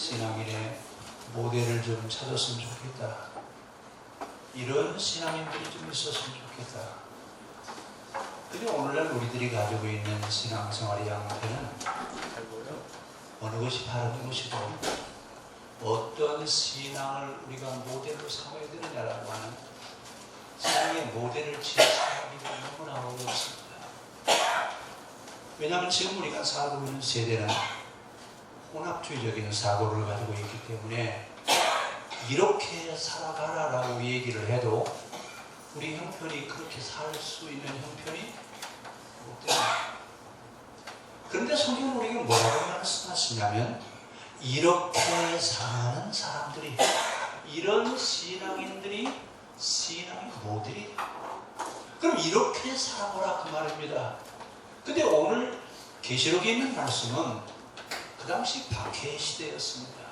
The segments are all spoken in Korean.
신앙인의 모델을 좀 찾았으면 좋겠다. 이런 신앙인들이 좀 있었으면 좋겠다. 근데 오늘날 우리들이 가지고 있는 신앙생활의 양태는 어느 것이 바른 것이고 어떤 신앙을 우리가 모델로 삼아야 되느냐라고 하는 신앙의 모델을 제시하기가 너무나 어렵습니다. 왜냐하면 지금 우리가 살고 있는 세대는 혼합주의적인 사고를 가지고 있기 때문에 이렇게 살아가라라고 얘기를 해도 우리 형편이 그렇게 살 수 있는 형편이 없답니다. 그런데 성경은 우리에게 뭐라고 말씀하시냐면 이렇게 사는 사람들이, 이런 신앙인들이 신앙의 모델이다. 그럼 이렇게 살아보라 그 말입니다. 근데 오늘 계시록에 있는 말씀은 그 당시 박해 시대였습니다.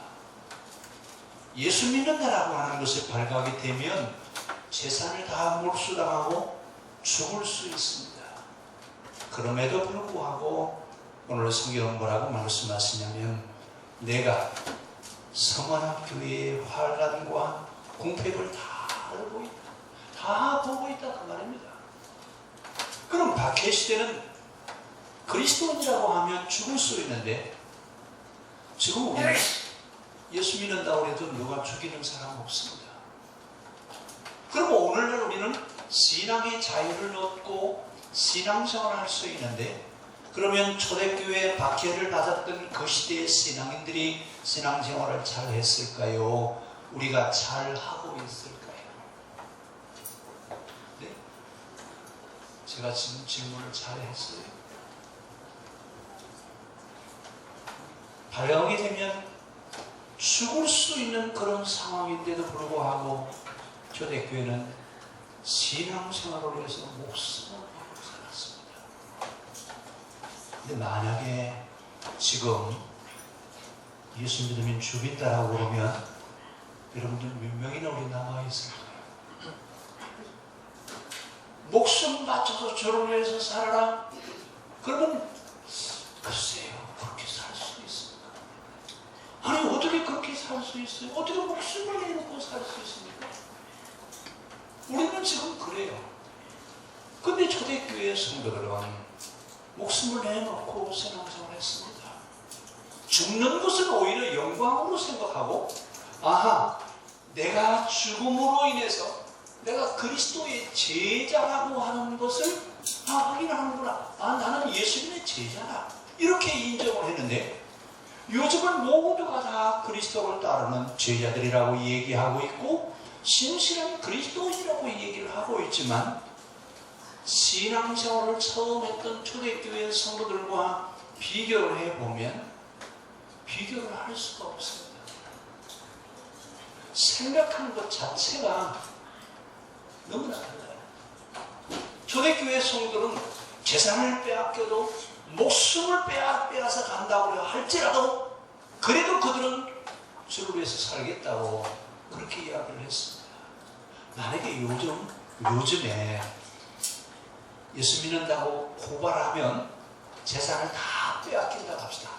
예수 믿는다라고 하는 것을 발각이 되면 재산을 다 몰수당하고 죽을 수 있습니다. 그럼에도 불구하고 오늘 성경은 뭐라고 말씀하시냐면 내가 성원학교회의 환란과 공패를 다 알고 있다. 다 보고 있다 그 말입니다. 그럼 박해 시대는 그리스도인이라고 하면 죽을 수 있는데 지금 우리는 예수 믿는다고 해도 누가 죽이는 사람 없습니다. 그럼 오늘날 우리는 신앙의 자유를 얻고 신앙생활을 할 수 있는데 그러면 초대교회 박해를 받았던 그 시대의 신앙인들이 신앙생활을 잘 했을까요? 우리가 잘 하고 있을까요? 네? 제가 지금 질문을 잘 했어요. 발령하게 되면 죽을 수 있는 그런 상황인데도 불구하고 초대교회는 신앙생활을 위해서 목숨을 걸고 살았습니다. 근데 만약에 지금 예수 믿으면 죽인다라고 그러면 여러분들 몇 명이나 우리 남아있을까요? 목숨 바쳐서 저를 위해서 살아라? 그러면 글쎄요, 그렇게 살 수 있습니까? 아니 어떻게 그렇게 살 수 있어요? 어떻게 목숨을 내놓고 살 수 있습니까? 우리는 지금 그래요. 근데 초대교회 성도들은 목숨을 내놓고 신앙생활을 했습니다. 죽는 것을 오히려 영광으로 생각하고 아하, 내가 죽음으로 인해서 내가 그리스도의 제자라고 하는 것을 확인하는구나. 나는 예수님의 제자다. 이렇게 인정을 했는데 요즘은 모두가 다 그리스도를 따르는 제자들이라고 얘기하고 있고 신실한 그리스도인이라고 얘기를 하고 있지만 신앙생활을 처음 했던 초대교회 성도들과 비교를 해보면 비교를 할 수가 없습니다. 생각하는 것 자체가 너무나 달라요. 초대교회 성도들은 재산을 빼앗겨도 목숨을 빼앗아 간다고 할지라도 그래도 그들은 주를 위해서 살겠다고 그렇게 이야기를 했습니다. 만약에 요즘에 예수 믿는다고 고발하면 재산을 다 빼앗긴다고 합시다.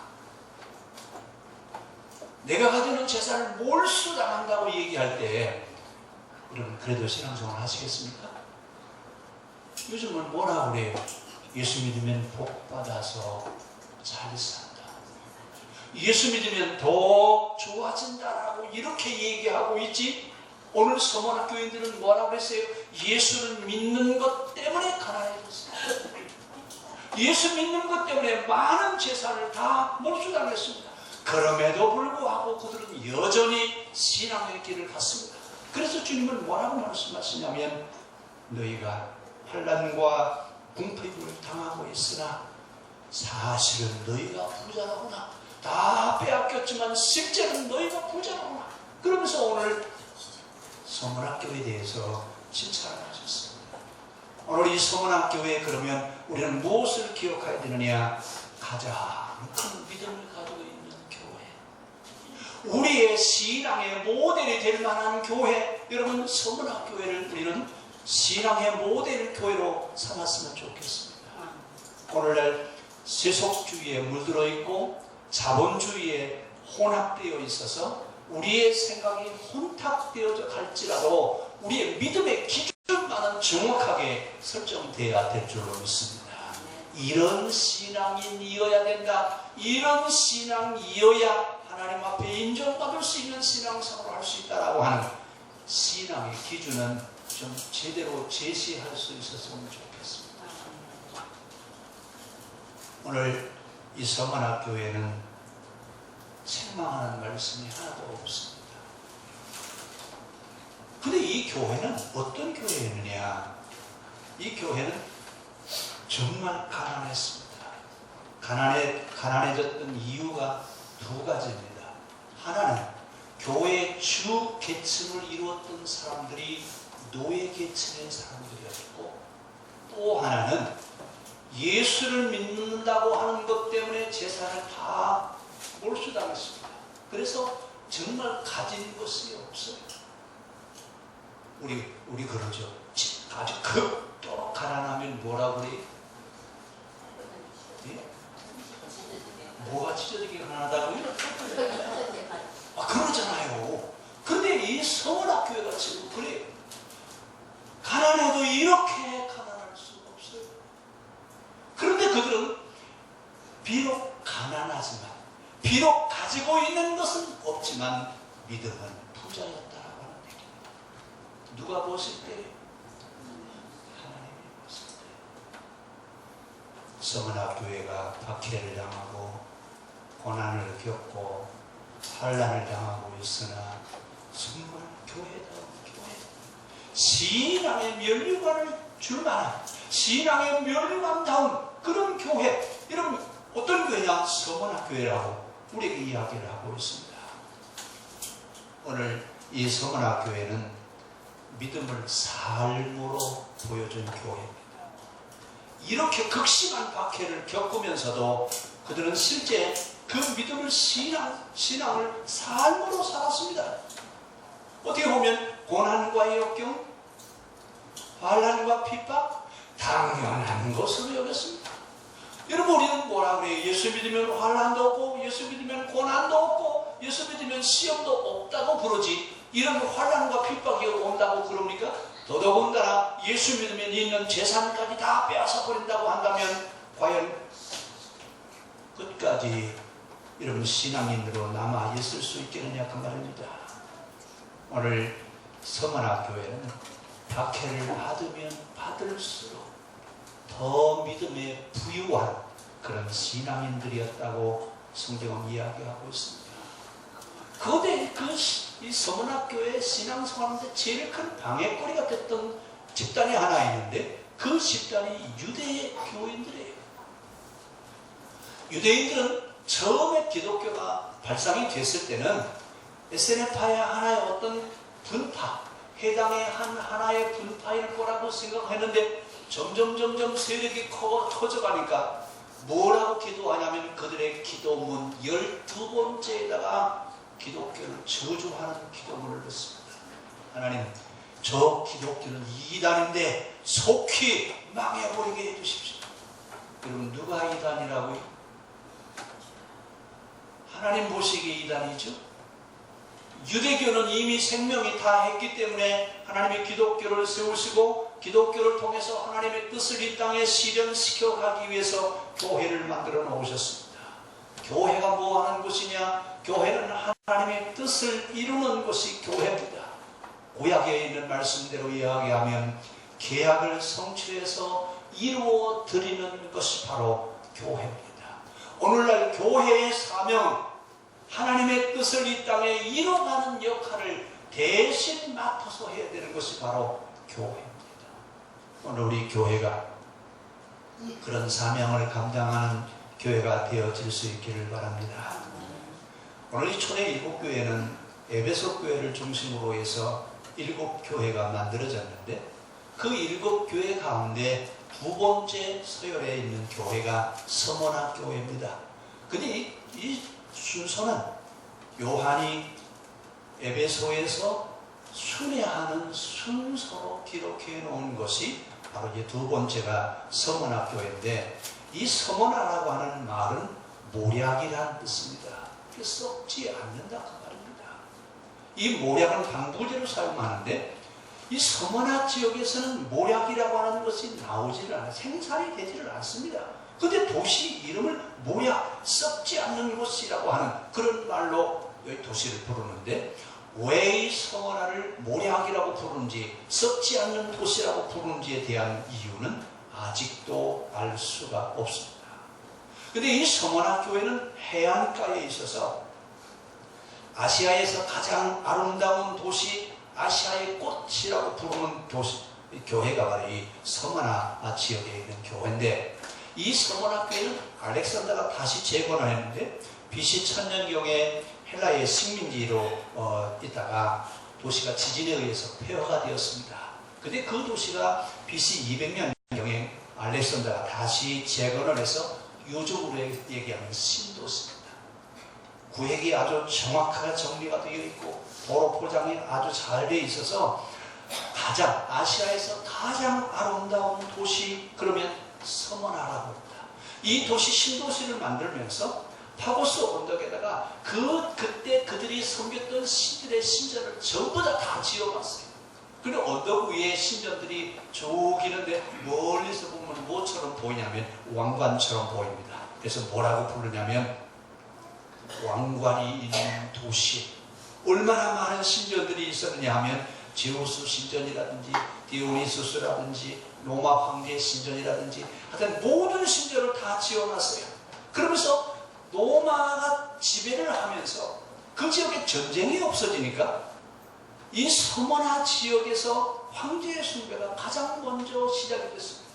내가 가지고 있는 재산을 몰수당한다고 얘기할 때 여러분 그래도 신앙생활 하시겠습니까? 요즘은 뭐라 그래요? 예수 믿으면 복 받아서 잘 산다. 예수 믿으면 더 좋아진다라고 이렇게 얘기하고 있지. 오늘 서머나 교인들은 뭐라고 했어요? 예수를 믿는 것 때문에 가난해졌습니다. 예수 믿는 것 때문에 많은 재산을 다 몰수당했습니다. 그럼에도 불구하고 그들은 여전히 신앙의 길을 갔습니다. 그래서 주님은 뭐라고 말씀하시냐면 너희가 환난과 궁핍을 당하고 있으나 사실은 너희가 부자라구나. 다 빼앗겼지만 실제는 너희가 부자라구나. 그러면서 오늘 서문학교에 대해서 칭찬을 하셨습니다. 오늘 이 서문학교에 그러면 우리는 무엇을 기억해야 되느냐? 가장 큰 믿음을 가지고 있는 교회, 우리의 신앙의 모델이 될 만한 교회. 여러분 서문학교회를 우리는 신앙의 모델 교회로 삼았으면 좋겠습니다. 오늘날 세속주의에 물들어 있고 자본주의에 혼합되어 있어서 우리의 생각이 혼탁되어져 갈지라도 우리의 믿음의 기준만은 정확하게 설정되어야 될 줄로 믿습니다. 이런 신앙인이어야 된다. 이런 신앙이어야 하나님 앞에 인정받을 수 있는 신앙생활을 할 수 있다라고 하는 신앙의 기준은 좀 제대로 제시할 수 있었으면 좋겠습니다. 오늘 이 서문학교에는 책망하는 말씀이 하나도 없습니다. 근데 이 교회는 어떤 교회였느냐? 이 교회는 정말 가난했습니다. 가난해졌던 이유가 두 가지입니다. 하나는 교회의 주 계층을 이루었던 사람들이 노예 계층의 사람들이었고, 또 하나는 예수를 믿는다고 하는 것 때문에 재산을 다 몰수당했습니다. 그래서 정말 가진 것이 없어요. 우리 그러죠. 아주 극도로 가난하면 뭐라고 그래요? 예? 뭐가 찢어지게 가난하다고요? 그러잖아요. 근데 이 서문학교회가 지금 그래요. 가난해도 이렇게 가난할 수가 없어요. 그런데 그들은 비록 가난하지만, 비록 가지고 있는 것은 없지만 믿음은 부자였다라고 하는 얘기입니다. 누가 보실 때? 하나님이 보실 때. 서문학교회가 박해를 당하고 고난을 겪고 환난을 당하고 있으나 정말 교회다운 교회, 신앙의 면류관을 줄 만한 신앙의 면류관다운 그런 교회. 여러분, 어떤 교회냐? 서문학교회라고 우리에게 이야기를 하고 있습니다. 오늘 이 서문학교회는 믿음을 삶으로 보여준 교회입니다. 이렇게 극심한 박해를 겪으면서도 그들은 실제 그 믿음을 신앙을 삶으로 살았습니다. 어떻게 보면 고난과 역경, 환난과 핍박 당연한 것으로 여겼습니다. 여러분, 우리는 뭐라 그래요? 예수 믿으면 환난도 없고, 예수 믿으면 고난도 없고, 예수 믿으면 시험도 없다고 부르지, 이런 환난과 핍박이 온다고 그럽니까? 더더군다나 예수 믿으면 있는 재산까지 다 빼앗아 버린다고 한다면 과연 끝까지 여러분 신앙인으로 남아 있을 수 있겠느냐 그 말입니다. 오늘 서문학교회는 박해를 받으면 받을수록 더 믿음에 부유한 그런 신앙인들이었다고 성경은 이야기하고 있습니다. 거대 이 서문학교의 신앙생활인데 제일 큰 방해거리가 됐던 집단이 하나 있는데, 그 집단이 유대 교인들이에요. 유대인들은 처음에 기독교가 발상이 됐을 때는 SNF파의 하나의 어떤 분파, 해당의 하나의 분파일 거라고 생각했는데 점점 세력이 커져가니까 뭐라고 기도하냐면 그들의 기도문 12번째에다가 기독교를 저주하는 기도문을 넣습니다. 하나님, 저 기독교는 이단인데 속히 망해버리게 해주십시오. 여러분, 누가 이단이라고요? 하나님 보시기에 이단이죠. 유대교는 이미 생명이 다 했기 때문에 하나님이 기독교를 세우시고 기독교를 통해서 하나님의 뜻을 이 땅에 실현시켜 가기 위해서 교회를 만들어 놓으셨습니다. 교회가 뭐 하는 곳이냐? 교회는 하나님의 뜻을 이루는 것이 교회입니다. 구약에 있는 말씀대로 이야기하면 계약을 성취해서 이루어 드리는 것이 바로 교회입니다. 오늘날 교회의 사명은 하나님의 뜻을 이 땅에 이뤄가는 역할을 대신 맡아서 해야 되는 것이 바로 교회입니다. 오늘 우리 교회가 그런 사명을 감당하는 교회가 되어질 수 있기를 바랍니다. 오늘 이 초대 7교회는 에베소 교회를 중심으로 해서 7교회가 만들어졌는데, 그 7교회 가운데 두 번째 서열에 있는 교회가 서문학 교회입니다. 근데 이 순서는 요한이 에베소에서 순회하는 순서로 기록해 놓은 것이 바로 이제 두 번째가 서문학 교회인데, 이 서문화라고 하는 말은 모략이라는 뜻입니다. 그렇게 썩지 않는다 그 말입니다. 이 모략은 방부제로 사용하는데 이 서머나 지역에서는 모략이라고 하는 것이 나오지를 않아요. 생산이 되지를 않습니다. 근데 도시 이름을 모략, 썩지 않는 곳이라고 하는 그런 말로 이 도시를 부르는데 왜 이 서머나를 모략이라고 부르는지 썩지 않는 도시라고 부르는지에 대한 이유는 아직도 알 수가 없습니다. 근데 이 서머나 교회는 해안가에 있어서 아시아에서 가장 아름다운 도시, 아시아의 꽃이라고 부르는 도시, 교회가 바로 이 서머나 지역에 있는 교회인데 이 서머나 교회는 알렉산더가 다시 재건을 했는데 BC 1000년경에 헬라의 식민지로 있다가 도시가 지진에 의해서 폐허가 되었습니다. 근데 그 도시가 BC 200년경에 알렉산더가 다시 재건을 해서 요즘으로 얘기하면 신도시입니다. 구획이 아주 정확하게 정리가 되어 있고 도로 포장이 아주 잘 되어 있어서 가장 아시아에서 가장 아름다운 도시 그러면 서머나라고 합니다. 이 도시 신도시를 만들면서 파고스 언덕에다가 그때 그들이 섬겼던 신들의 신전을 전부 다 지어봤어요. 그리고 언덕 위에 신전들이 쭉 있는데 멀리서 보면 뭐처럼 보이냐면 왕관처럼 보입니다. 그래서 뭐라고 부르냐면 왕관이 있는 도시. 얼마나 많은 신전들이 있었느냐 하면 제우스 신전이라든지 디오니소스라든지 로마 황제 신전이라든지 하여튼 모든 신전을 다 지어놨어요. 그러면서 로마가 지배를 하면서 그 지역에 전쟁이 없어지니까 이 서머나 지역에서 황제의 숭배가 가장 먼저 시작이 됐습니다.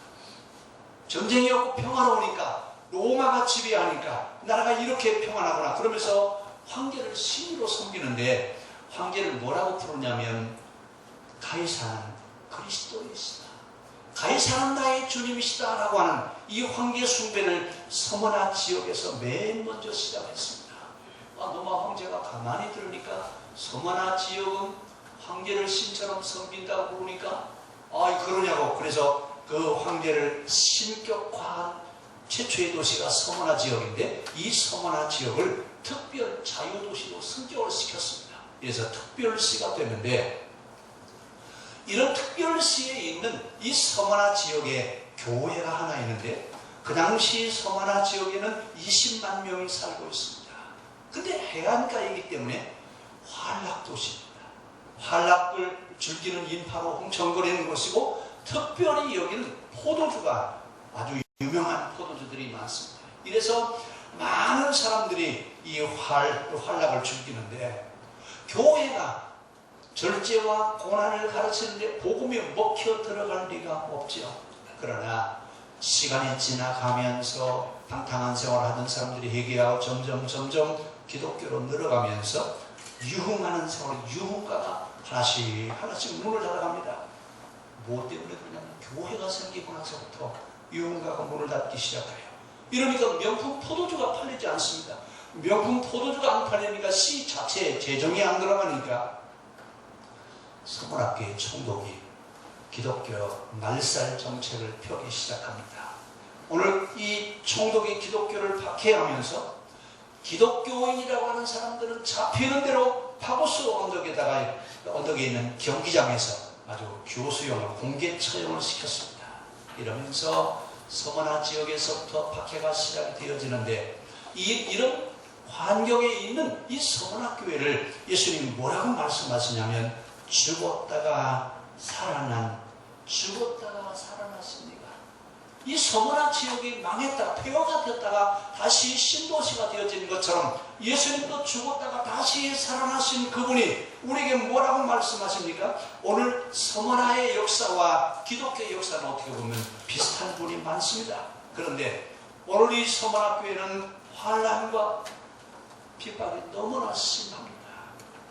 전쟁이 없고 평화로우니까 로마가 지배하니까 나라가 이렇게 평안하구나 그러면서 황제를 신으로 섬기는데 황제를 뭐라고 부르냐면 가이사는 그리스도이시다. 가이사는 나의 주님이시다 라고 하는 이 황제 숭배를 서머나 지역에서 맨 먼저 시작했습니다. 로마 황제가 가만히 들으니까 서머나 지역은 황제를 신처럼 섬긴다고 부르니까 그러냐고. 그래서 그 황제를 신격화한 최초의 도시가 서머나 지역인데 이 서머나 지역을 특별 자유도시로 승격을 시켰습니다. 그래서 특별시가 되는데 이런 특별시에 있는 이 서머나 지역에 교회가 하나 있는데 그 당시 서머나 지역에는 20만 명이 살고 있습니다. 근데 해안가이기 때문에 환락도시입니다. 환락을 즐기는 인파로 흥청거리는 곳이고 특별히 여기는 포도주가 아주 유명한 포도주들이 많습니다. 이래서 많은 사람들이 이 환락을 즐기는데 교회가 절제와 고난을 가르치는데 복음이 먹혀 들어갈 리가 없죠. 그러나 시간이 지나가면서 방탕한 생활을 하던 사람들이 회개하고 점점 기독교로 늘어가면서 유흥하는 생활, 유흥가가 하나씩 문을 닫아갑니다. 뭐 때문에 그러냐면 교회가 생기고 나서부터 유흥가가 문을 닫기 시작해요. 이러니까 명품 포도주가 팔리지 않습니다. 명품 포도주가 안 팔리니까 시 자체에 재정이 안 들어가니까 서머나교회 총독이 기독교 말살 정책을 펴기 시작합니다. 오늘 이 총독이 기독교를 박해하면서 기독교인이라고 하는 사람들은 잡히는 대로 파고스 언덕에 있는 경기장에서 아주 교수형을 공개 처형을 시켰습니다. 이러면서 서머나 지역에서부터 박해가 시작이 되어지는데 이런 환경에 있는 이 서머나 교회를 예수님이 뭐라고 말씀하시냐면 죽었다가 살아났습니다. 이 서머나 지역이 망했다가 폐허가 되었다가 다시 신도시가 되어지는 것처럼 예수님도 죽었다가 다시 살아나신 그분이 우리에게 뭐라고 말씀하십니까? 오늘 서머나의 역사와 기독교의 역사는 어떻게 보면 비슷한 분이 많습니다. 그런데 오늘 이 서머나 교회는 환난과 핍박이 너무나 심합니다.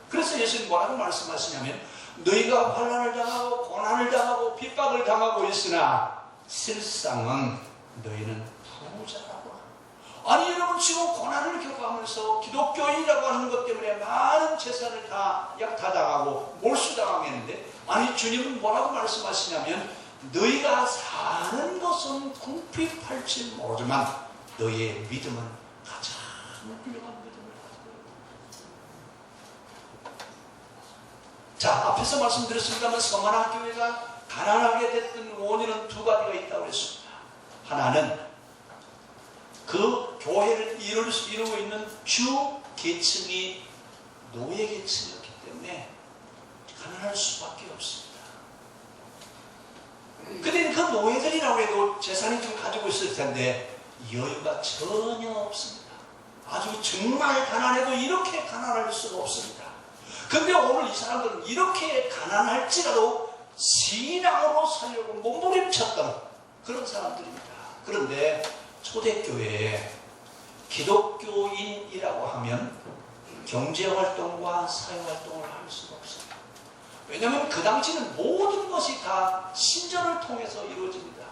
그래서 예수님 뭐라고 말씀하시냐면 너희가 환난을 당하고 고난을 당하고 핍박을 당하고 있으나 실상은 너희는 부자라고. 아니 여러분 지금 고난을 겪어가면서 기독교인이라고 하는 것 때문에 많은 재산을 다 약탈당하고 몰수당하겠는데 아니 주님은 뭐라고 말씀하시냐면 너희가 사는 것은 궁핍할지 모르지만 너희의 믿음은 가장 훌륭한 믿음을 가지고 있다. 자, 앞에서 말씀드렸습니다만 서만한 교회가 가난하게 됐던 원인은 두 가지가 있다고 했습니다. 하나는 그 교회를 이루고 있는 주 계층이 노예 계층이었기 때문에 가난할 수밖에 없습니다. 그때는 그 노예들이라고 해도 재산이 좀 가지고 있을 텐데 여유가 전혀 없습니다. 아주 정말 가난해도 이렇게 가난할 수가 없습니다. 근데 오늘 이 사람들은 이렇게 가난할지라도 신앙으로 살려고 몸부림쳤던 그런 사람들입니다. 그런데 초대교회에 기독교인이라고 하면 경제활동과 사회활동을 할 수가 없습니다. 왜냐하면 그 당시는 모든 것이 다 신전을 통해서 이루어집니다.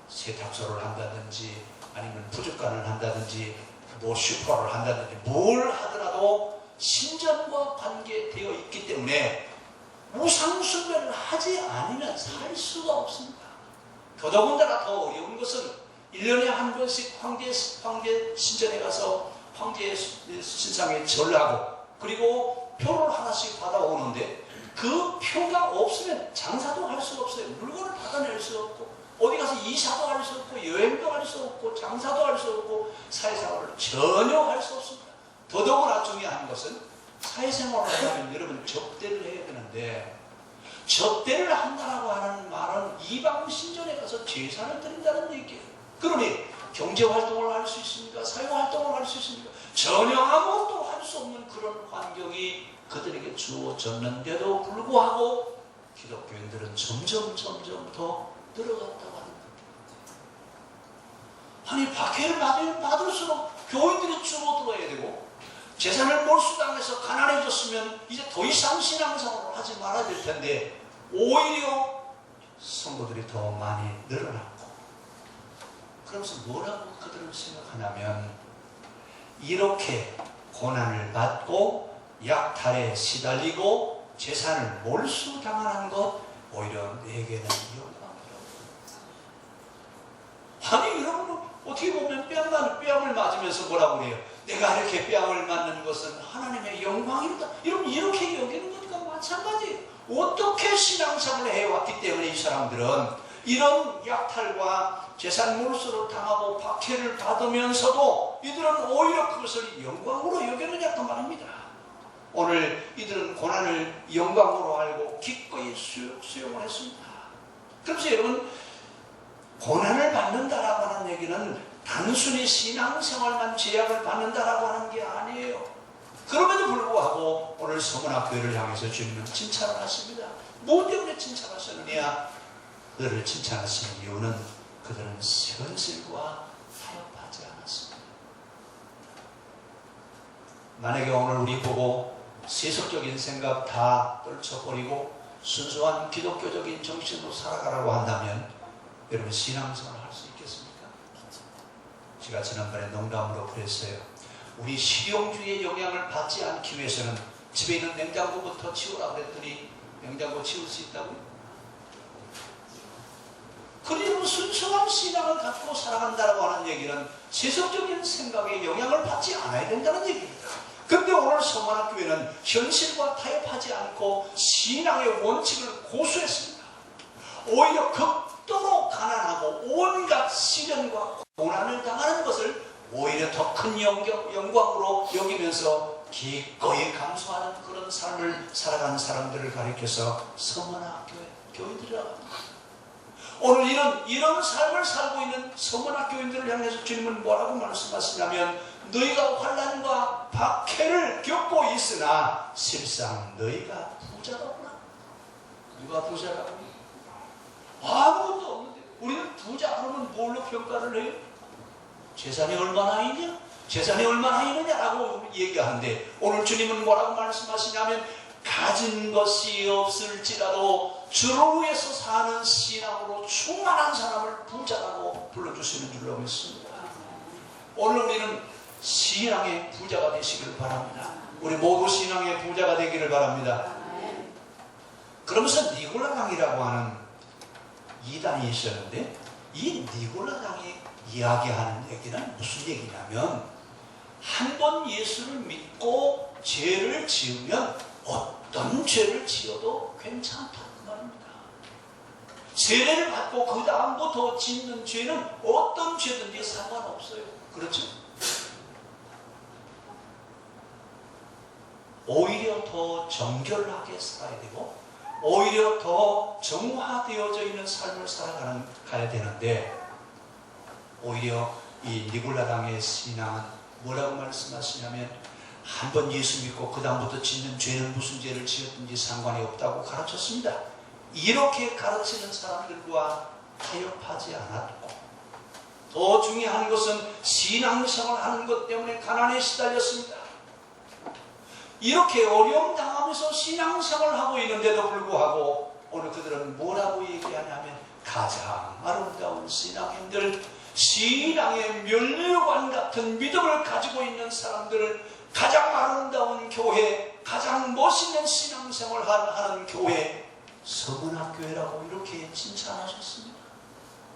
세탁소를 한다든지 아니면 부둣간을 한다든지 뭐 슈퍼를 한다든지 뭘 하더라도 신전과 관계되어 있기 때문에 우상숭배를 하지 않으면 살 수가 없습니다. 더더군다나 더 어려운 것은 1년에 한 번씩 황제 신전에 가서 황제 신상에 절하고 그리고 표를 하나씩 받아오는데 그 표가 없으면 장사도 할 수 없어요. 물건을 받아낼 수 없고 어디 가서 이사도 할 수 없고 여행도 할 수 없고 장사도 할 수 없고 사회생활을 전혀 할 수 없습니다. 더더구나 중요한 것은 사회생활을 하려면 여러분 접대를 해야 되는데 접대를 한다고 하는 말은 이방 신전에 가서 제사를 드린다는 얘기예요. 그러니 경제활동을 할 수 있습니까? 사회활동을 할 수 있습니까? 전혀 아무것도 할 수 없는 그런 환경이 그들에게 주어졌는데도 불구하고 기독교인들은 점점 더 늘어갔다고 합니다. 아니 박해를 받을수록 교인들이 줄어들어야 되고 재산을 몰수당해서 가난해졌으면 이제 더 이상 신앙생활을 하지 말아야 될 텐데 오히려 성도들이 더 많이 늘어났고 그러면서 뭐라고 그들은 생각하냐면 이렇게 고난을 받고 약탈에 시달리고 재산을 몰수당하는 것 오히려 내게는 영광이라고. 아니 여러분 어떻게 보면 뺨을 맞으면서 뭐라고 그래요? 내가 이렇게 뺨을 맞는 것은 하나님의 영광이다. 여러분 이렇게 여기는 것과 마찬가지예요. 어떻게 신앙생활을 해왔기 때문에 이 사람들은 이런 약탈과 재산 몰수를 당하고 박해를 받으면서도 이들은 오히려 그것을 영광으로 여기느냐 그 말입니다. 오늘 이들은 고난을 영광으로 알고 기꺼이 수용을 했습니다. 그래서 여러분 고난을 받는다라고 하는 얘기는 단순히 신앙생활만 제약을 받는다라고 하는 게 아니에요. 그럼에도 불구하고 오늘 서문학교회를 향해서 주님은 칭찬을 하십니다. 뭐 때문에 칭찬하셨느냐? 그들을 칭찬하신 이유는 그들은 현실과 타협하지 않았습니다. 만약에 오늘 우리 보고 세속적인 생각 다 떨쳐버리고 순수한 기독교적인 정신으로 살아가라고 한다면 여러분 신앙생활을 할 수 있겠습니까? 제가 지난번에 농담으로 그랬어요. 우리 실용주의의 영향을 받지 않기 위해서는 집에 있는 냉장고부터 치우라고 그랬더니 냉장고 치울 수 있다고요? 그리고 순수한 신앙을 갖고 살아간다고 하는 얘기는 세속적인 생각에 영향을 받지 않아야 된다는 얘기입니다. 그런데 오늘 서문학교회는 현실과 타협하지 않고 신앙의 원칙을 고수했습니다. 오히려 극도로 가난하고 온갖 시련과 고난을 당하는 것을 오히려 더 큰 영광으로 여기면서 기꺼이 감수하는 그런 삶을 살아가는 사람들을 가리켜서 서문학교회 교인들이라고 합니다. 오늘 이런 삶을 살고 있는 서문학교인들을 향해서 주님은 뭐라고 말씀하시냐면 너희가 환난과 박해를 겪고 있으나 실상 너희가 부자라구나. 누가 부자라고? 아무것도 없는데 우리는 부자 그러면 뭘로 평가를 해요? 재산이 얼마나 있냐? 재산이 얼마나 있느냐라고 얘기하는데 오늘 주님은 뭐라고 말씀하시냐면 가진 것이 없을지라도 주를 위해서 사는 신앙으로 충만한 사람을 부자라고 불러주시는 줄로 믿습니다. 오늘 우리는 신앙의 부자가 되시기를 바랍니다. 우리 모두 신앙의 부자가 되기를 바랍니다. 그러면서 니골라당이라고 하는 이단이 있었는데 이 니골라당이 이야기하는 얘기는 무슨 얘기냐면 한 번 예수를 믿고 죄를 지으면 어떤 죄를 지어도 괜찮다는 말입니다. 세례를 받고 그 다음부터 짓는 죄는 어떤 죄든지 상관없어요. 그렇죠? 오히려 더 정결하게 살아야 되고 오히려 더 정화되어져 있는 삶을 살아가야 되는데 오히려 이 니골라당의 신앙은 뭐라고 말씀하시냐면 한번 예수 믿고 그 다음부터 짓는 죄는 무슨 죄를 지었든지 상관이 없다고 가르쳤습니다. 이렇게 가르치는 사람들과 타협하지 않았고 더 중요한 것은 신앙생활을 하는 것 때문에 가난에 시달렸습니다. 이렇게 어려움 당하면서 신앙생활을 하고 있는데도 불구하고 오늘 그들은 뭐라고 얘기하냐면 가장 아름다운 신앙인들, 신앙의 면류관 같은 믿음을 가지고 있는 사람들을 가장 아름다운 교회, 가장 멋있는 신앙생활을 하는 교회, 서문학교회라고 이렇게 칭찬하셨습니다.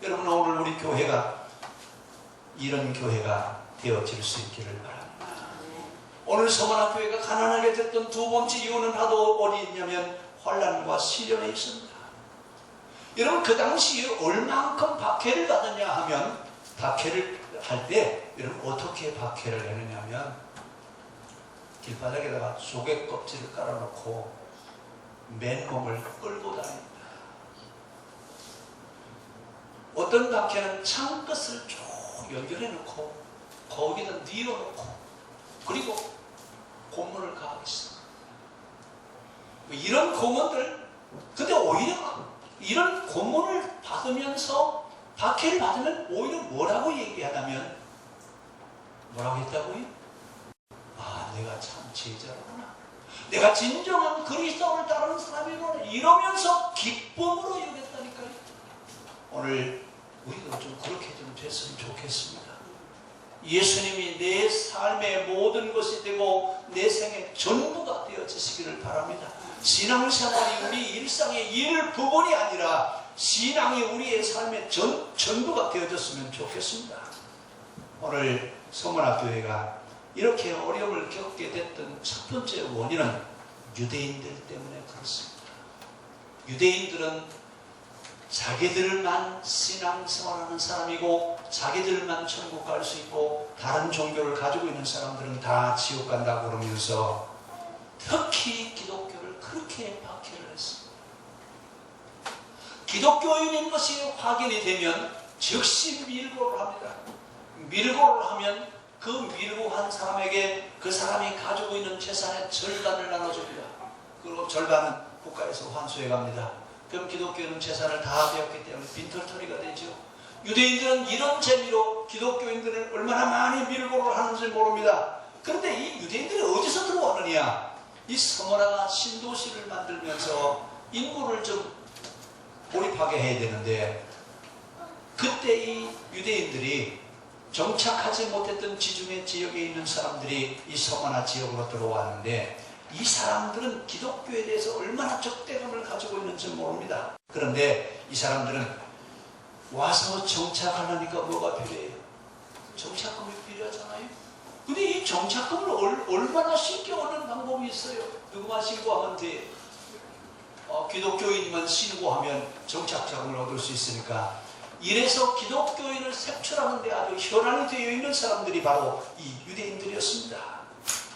여러분 오늘 우리 교회가 이런 교회가 되어질 수 있기를 바랍니다. 오늘 서문학교회가 가난하게 됐던 두 번째 이유는 하도 어디 있냐면 환난과 시련에 있습니다. 여러분 그 당시에 얼만큼 박해를 받았냐 하면 박해를 할 때 여러분 어떻게 박해를 했느냐면 길바닥에다가 조개 껍질을 깔아놓고 맨몸을 끌고 다닙니다. 어떤 박해는 창끝을 쭉 연결해 놓고 거기다 뉘어놓고 그리고 고문을 가하겠어. 이런 고문들, 근데 오히려 이런 고문을 받으면서 박해를 받으면 오히려 뭐라고 얘기하냐면 뭐라고 했다고요? 아, 내가 참 제자로구나. 내가 진정한 그리스도를 따르는 사람이구나. 이러면서 기쁨으로 여겼다니까요. 오늘 우리도 좀 그렇게 좀 됐으면 좋겠습니다. 예수님이 내 삶의 모든 것이 되고 내 생의 전부가 되어지시기를 바랍니다. 신앙생활이 우리 일상의 일부분이 아니라 신앙이 우리의 삶의 전부가 되어졌으면 좋겠습니다. 오늘 서문학교회가 이렇게 어려움을 겪게 됐던 첫 번째 원인은 유대인들 때문에 그렇습니다. 유대인들은 자기들만 신앙생활하는 사람이고 자기들만 천국 갈 수 있고 다른 종교를 가지고 있는 사람들은 다 지옥 간다고 그러면서 특히 기독교를 그렇게 박해를 했습니다. 기독교인인 것이 확인이 되면 즉시 밀고를 합니다. 밀고를 하면 그 밀고한 사람에게 그 사람이 가지고 있는 재산의 절반을 나눠줍니다. 그리고 절반은 국가에서 환수해 갑니다. 그럼 기독교는 재산을 다 배웠기 때문에 빈털터리가 되죠. 유대인들은 이런 재미로 기독교인들을 얼마나 많이 밀고를 하는지 모릅니다. 그런데 이 유대인들이 어디서 들어왔느냐? 이 서머나가 신도시를 만들면서 인구를 좀 몰입하게 해야 되는데 그때 이 유대인들이 정착하지 못했던 지중해 지역에 있는 사람들이 이 서머나 지역으로 들어왔는데 이 사람들은 기독교에 대해서 얼마나 적대감을 가지고 있는지 모릅니다. 그런데 이 사람들은 와서 정착하려니까 뭐가 필요해요? 정착금이 필요하잖아요. 근데 이 정착금을 얼마나 쉽게 얻는 방법이 있어요? 누구만 신고하면 돼. 기독교인만 신고하면 정착자금을 얻을 수 있으니까. 이래서 기독교인을 색출하는 데 아주 혈안이 되어 있는 사람들이 바로 이 유대인들이었습니다.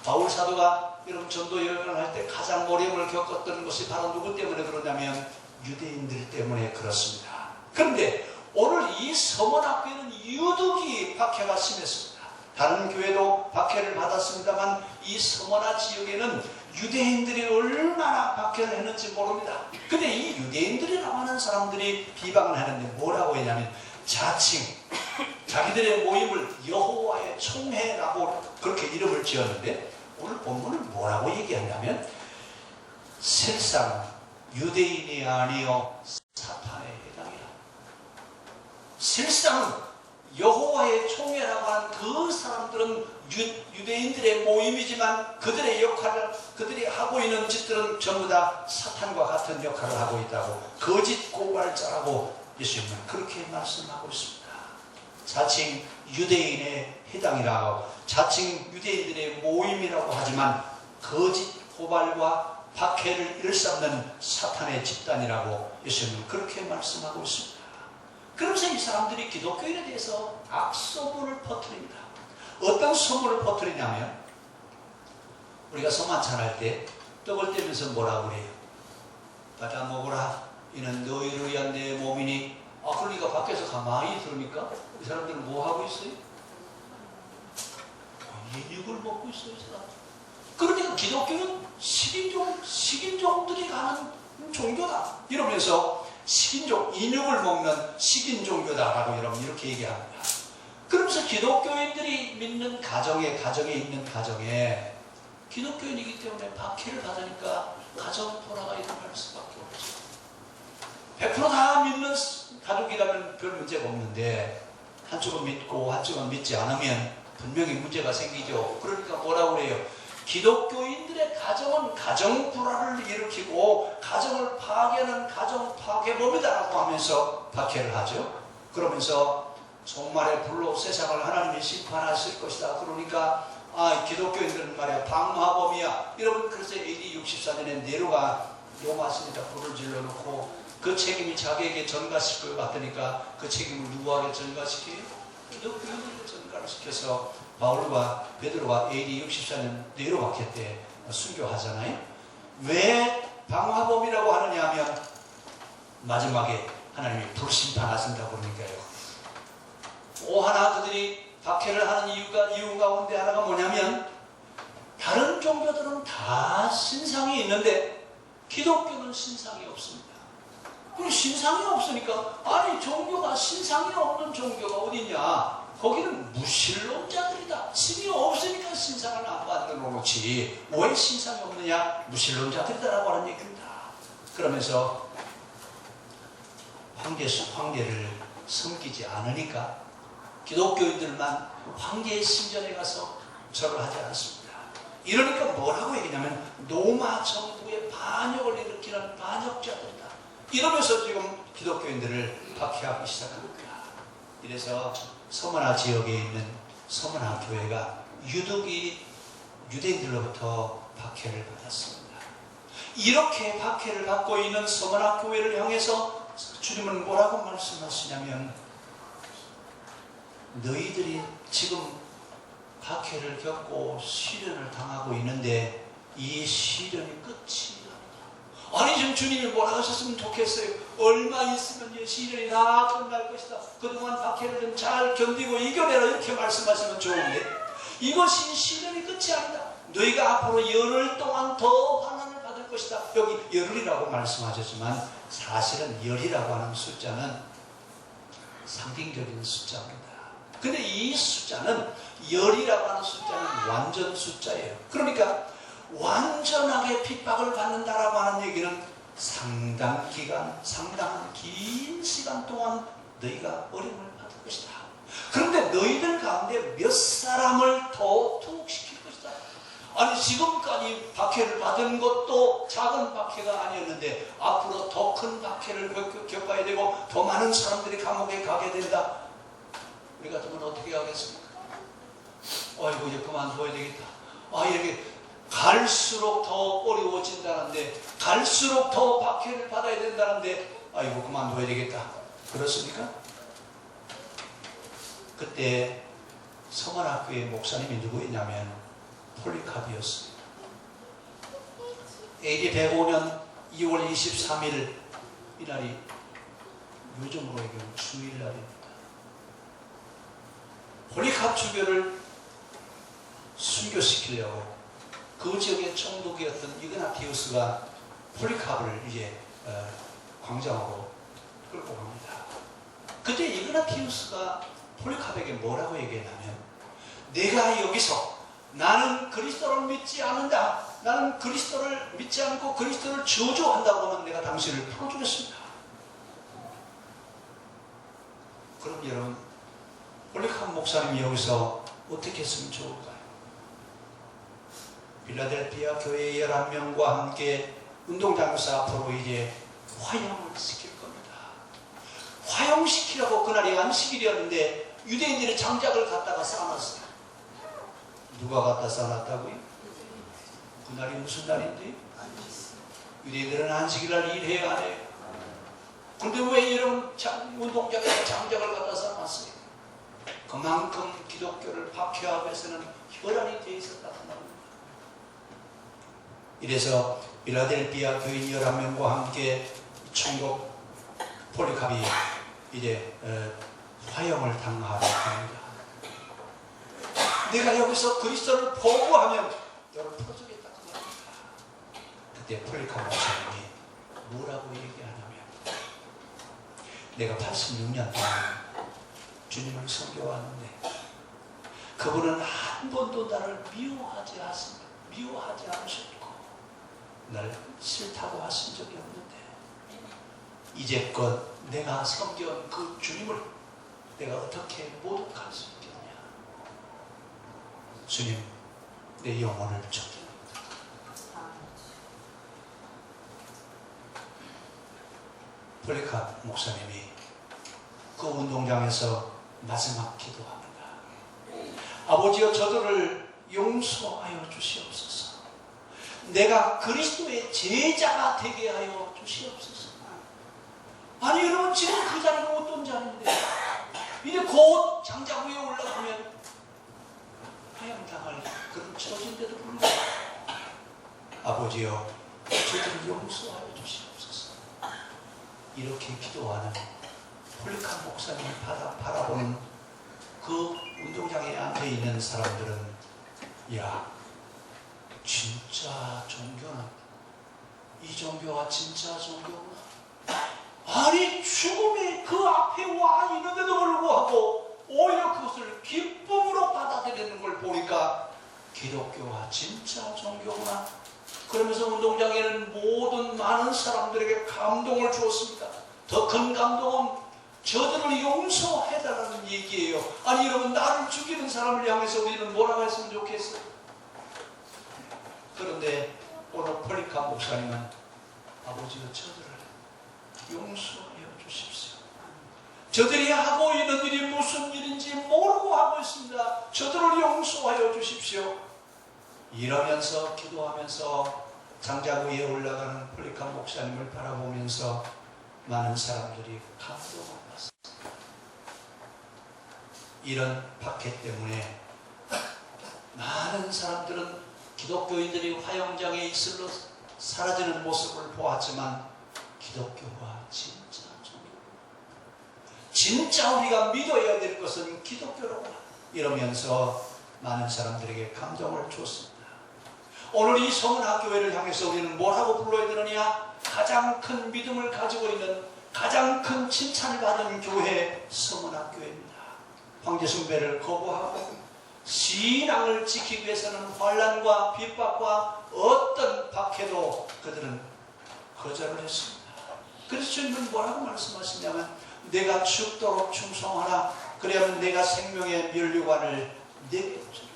바울 사도가 여러분 전도 여행을 할 때 가장 어려움을 겪었던 것이 바로 누구 때문에 그러냐면 유대인들 때문에 그렇습니다. 그런데 오늘 이 서문학교는 유독이 박해가 심했습니다. 다른 교회도 박해를 받았습니다만 이 서머나 지역에는 유대인들이 얼마나 박해를 했는지 모릅니다. 근데 이 유대인들이라고 하는 사람들이 비방을 하는데 뭐라고 했냐면 자칭 자기들의 모임을 여호와의 총회라고 그렇게 이름을 지었는데 오늘 본문은 뭐라고 얘기하냐면 실상 유대인이 아니요 사탄의 해당이라. 실상 여호와의 총회라고 하는 그 사람들은 유대인들의 모임이지만 그들의 역할을 그들이 하고 있는 짓들은 전부 다 사탄과 같은 역할을 하고 있다고 거짓 고발자라고 예수님은 그렇게 말씀하고 있습니다. 자칭 유대인의 해당이라고 자칭 유대인들의 모임이라고 하지만 거짓 고발과 박해를 일삼는 사탄의 집단이라고 예수님은 그렇게 말씀하고 있습니다. 그러면서 이 사람들이 기독교인에 대해서 악소문을 퍼뜨립니다. 어떤 소문을 퍼뜨리냐면, 우리가 소만 찬할 때 떡을 떼면서 뭐라고 그래요? 받아 먹으라, 이는 너희를 위한 내 몸이니. 그러니까 밖에서 가만히 들으니까 이 사람들은 뭐 하고 있어요? 인육을 먹고 있어요. 그러니까 기독교는 식인종들이 가는 종교다 이러면서 인육을 먹는 식인 종교다라고 여러분 이렇게 얘기합니다. 그러면서 기독교인들이 믿는 가정에 있는 가정에 기독교인이기 때문에 박해를 받으니까 가정 돌아가 일어날 수밖에 없죠. 100% 다 믿는 가족이라면 별 문제가 없는데 한쪽은 믿고 한쪽은 믿지 않으면 분명히 문제가 생기죠. 그러니까 뭐라고 그래요? 기독교인들의 가정은 가정 불화를 일으키고 가정을 파괴하는 가정 파괴범이다라고 하면서 박해를 하죠. 그러면서 종말의 불로 세상을 하나님이 심판하실 것이다. 그러니까 기독교인들은 말이야 방화범이야. 여러분 그래서 AD 64년에 네로가 로마시에다 불을 질러놓고 그 책임이 자기에게 전가시킬 것 같으니까 그 책임을 누구에게 전가시켜요? 기독교인들에게 전가를 시켜서 바울과 베드로가 AD 64년 네로 박해 때 순교하잖아요. 왜 방화범이라고 하느냐 하면 마지막에 하나님이 불심판하신다고 그러니까요. 하나 그들이 박해를 하는 이유 가운데 하나가 뭐냐면 다른 종교들은 다 신상이 있는데 기독교는 신상이 없습니다. 그럼 신상이 없으니까 종교가 신상이 없는 종교가 어디냐? 거기는 무신론자들이다. 신이 없으니까 신상을 안 만들어 놓지. 왜 신상이 없느냐? 무신론자들이다라고 하는 얘기입니다. 그러면서 황제를 섬기지 않으니까 기독교인들만 황제의 신전에 가서 절을 하지 않습니다. 이러니까 뭐라고 얘기냐면 로마 정부의 반역을 일으키는 반역자들이다. 이러면서 지금 기독교인들을 박해하기 시작합니다. 이래서 서머나 지역에 있는 서머나 교회가 유독이 유대인들로부터 박해를 받았습니다. 이렇게 박해를 받고 있는 서머나 교회를 향해서 주님은 뭐라고 말씀하시냐면 너희들이 지금 박해를 겪고 시련을 당하고 있는데 이 시련이 끝이 아니다. 지금 주님이 뭐라 하셨으면 좋겠어요. 얼마 있으면 이 시련이 다 끝날 것이다. 그동안 박해를 좀 잘 견디고 이겨내라 이렇게 말씀하시면 좋은데 이것이 시련이 끝이 아니다. 너희가 앞으로 열흘 동안 더 환난을 받을 것이다. 여기 열흘이라고 말씀하셨지만 사실은 열이라고 하는 숫자는 상징적인 숫자입니다. 근데 이 숫자는 열이라고 하는 숫자는 완전 숫자예요. 그러니까 완전하게 핍박을 받는다라고 하는 얘기는 상당한 긴 시간 동안 너희가 어려움을 받을 것이다. 그런데 너희들 가운데 몇 사람을 더 투옥시킬 것이다. 지금까지 박해를 받은 것도 작은 박해가 아니었는데 앞으로 더 큰 박해를 겪어야 되고 더 많은 사람들이 감옥에 가게 된다. 우리 같으면 어떻게 하겠습니까? 이제 그만둬야 되겠다. 이렇게 갈수록 더 어려워진다는데 갈수록 더 박해를 받아야 된다는데 그만둬야 되겠다. 그렇습니까? 그때 서머나교회 목사님이 누구였냐면 폴리카비였습니다. AD 105년 2월 23일 이날이 요즘으로 얘기하면 주일날입니다. 폴리캅 주교를 순교시키려고 그 지역의 총독이었던 이그나티우스가 폴리캅을 이제 광장으로 끌고 갑니다. 그때 이그나티우스가 폴리캅에게 뭐라고 얘기했냐면 내가 여기서 나는 그리스도를 믿지 않는다. 나는 그리스도를 믿지 않고 그리스도를 저주한다고 하면 내가 당신을 풀어주겠습니다. 그럼 여러분 폴리캅 목사님이 여기서 어떻게 했으면 좋을까요? 필라델피아 교회 11명과 함께 운동장에서 앞으로 이제 화형을 시킬 겁니다. 화형시키라고 그날이 안식일이었는데 유대인들이 장작을 갖다가 쌓아놨어요. 누가 갖다 쌓아놨다고요? 그날이 무슨 날인데? 유대인들은 안식일날 일해야 안 해요. 근데 왜 이런 운동장에 장작을 갖다 쌓았어요? 그만큼 기독교를 박해하면서는 혈안이 되어 있었다는 말입니다. 이래서 필라델피아 교인 11명과 함께 총독 폴리캅이 이제 화형을 당하게 합니다. 내가 여기서 그리스도를 보고하면 너를 풀어주겠다는 말입니다. 그때 폴리캅 목사님이 뭐라고 얘기하냐면, 내가 86년 동안 주님을 섬겨왔는데 그분은 한 번도 나를 미워하지 않으셨고 날 싫다고 하신 적이 없는데 이제껏 내가 섬겨온 그 주님을 내가 어떻게 모독할 수 있겠냐. 주님, 내 영혼을 쫓깁니다. 폴리캅 목사님이 그 운동장에서 마지막 기도합니다. 아버지여, 저들을 용서하여 주시옵소서. 내가 그리스도의 제자가 되게 하여 주시옵소서. 아니 여러분, 지금 그 자리가 어떤 자리인데 이제 곧 장작 위에 올라가면 화형당할 그런 처지인데도 불구하고 아버지여, 저들을 용서하여 주시옵소서. 이렇게 기도하는 폴리캅 목사님을 바라보는 그 운동장에 앉아있는 사람들은, 야, 진짜 종교는 이 종교가 진짜 종교구나. 아니 죽음이 그 앞에 와 있는데도 불구하고 오히려 그것을 기쁨으로 받아들이는 걸 보니까 기독교가 진짜 종교구나. 그러면서 운동장에는 모든 많은 사람들에게 감동을 주었습니다. 더 큰 감동은 저들을 용서해달라는 얘기예요. 아니 여러분, 나를 죽이는 사람을 향해서 우리는 뭐라고 했으면 좋겠어요? 그런데 오늘 폴리캅 목사님은 아버지가 저들을 용서하여 주십시오. 저들이 하고 있는 일이 무슨 일인지 모르고 하고 있습니다. 저들을 용서하여 주십시오. 이러면서 기도하면서 장작 위에 올라가는 폴리캅 목사님을 바라보면서 많은 사람들이 감동을 받습니다. 이런 박해 때문에 많은 사람들은 기독교인들이 화형장에 이슬러 사라지는 모습을 보았지만 기독교가 진짜 종교, 진짜 우리가 믿어야 될 것은 기독교로구나, 이러면서 많은 사람들에게 감동을 줬습니다. 오늘 이 성은학교회를 향해서 우리는 뭐라고 불러야 되느냐? 가장 큰 믿음을 가지고 있는, 가장 큰 칭찬을 받은 교회 성은학교회입니다. 황제숭배를 거부하고 신앙을 지키기 위해서는 환난과 핍박과 어떤 박해도 그들은 거절을 했습니다. 그래서 주님은 뭐라고 말씀하시냐면, 내가 죽도록 충성하라. 그래야만 내가 생명의 면류관을 내게 주리라.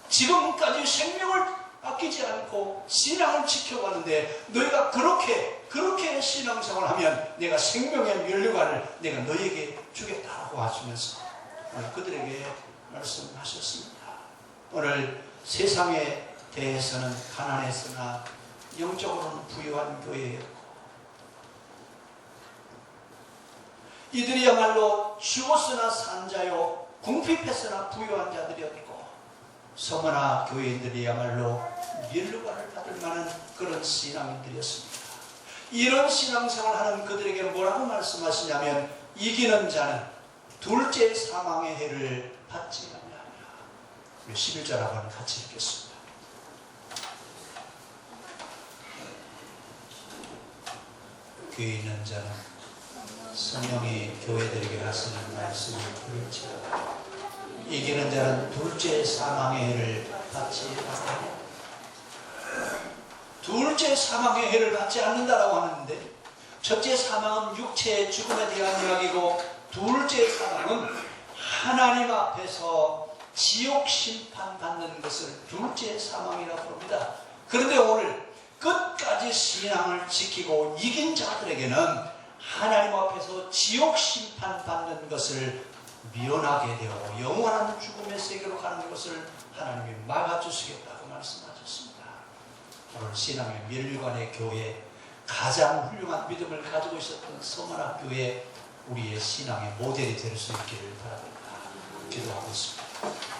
지금까지 생명을 아끼지 않고 신앙을 지켜왔는데 너희가 그렇게 신앙생활을 하면 내가 생명의 면류관을 내가 너희에게 주겠다라고 하시면서 오늘 그들에게 말씀하셨습니다. 오늘 세상에 대해서는 가난했으나 영적으로는 부유한 교회였고, 이들이야말로 죽었으나 산 자요 궁핍했으나 부유한 자들이었고, 서머나 교회인들이야말로 면류관을 받을 만한 그런 신앙인들이었습니다. 이런 신앙생활하는 그들에게 뭐라고 말씀하시냐면, 이기는 자는 둘째 사망의 해를 받지 아니하리라. 11절 한번 같이 읽겠습니다. 교회 있는 자는 성령이 교회들에게 하시는 말씀을 들을지어다. 이기는 자는 둘째 사망의 해를 받지 않는다. 둘째 사망의 해를 받지 않는다라고 하는데, 첫째 사망은 육체의 죽음에 대한 이야기고, 둘째 사망은 하나님 앞에서 지옥 심판 받는 것을 둘째 사망이라고 부릅니다. 그런데 오늘 끝까지 신앙을 지키고 이긴 자들에게는 하나님 앞에서 지옥 심판 받는 것을 미련하게 되고 영원한 죽음의 세계로 가는 것을 하나님이 막아주시겠다고 말씀하셨습니다. 오늘 신앙의 멸관의 교회, 가장 훌륭한 믿음을 가지고 있었던 서문학교에 우리의 신앙의 모델이 될 수 있기를 바랍니다. 기도하겠습니다.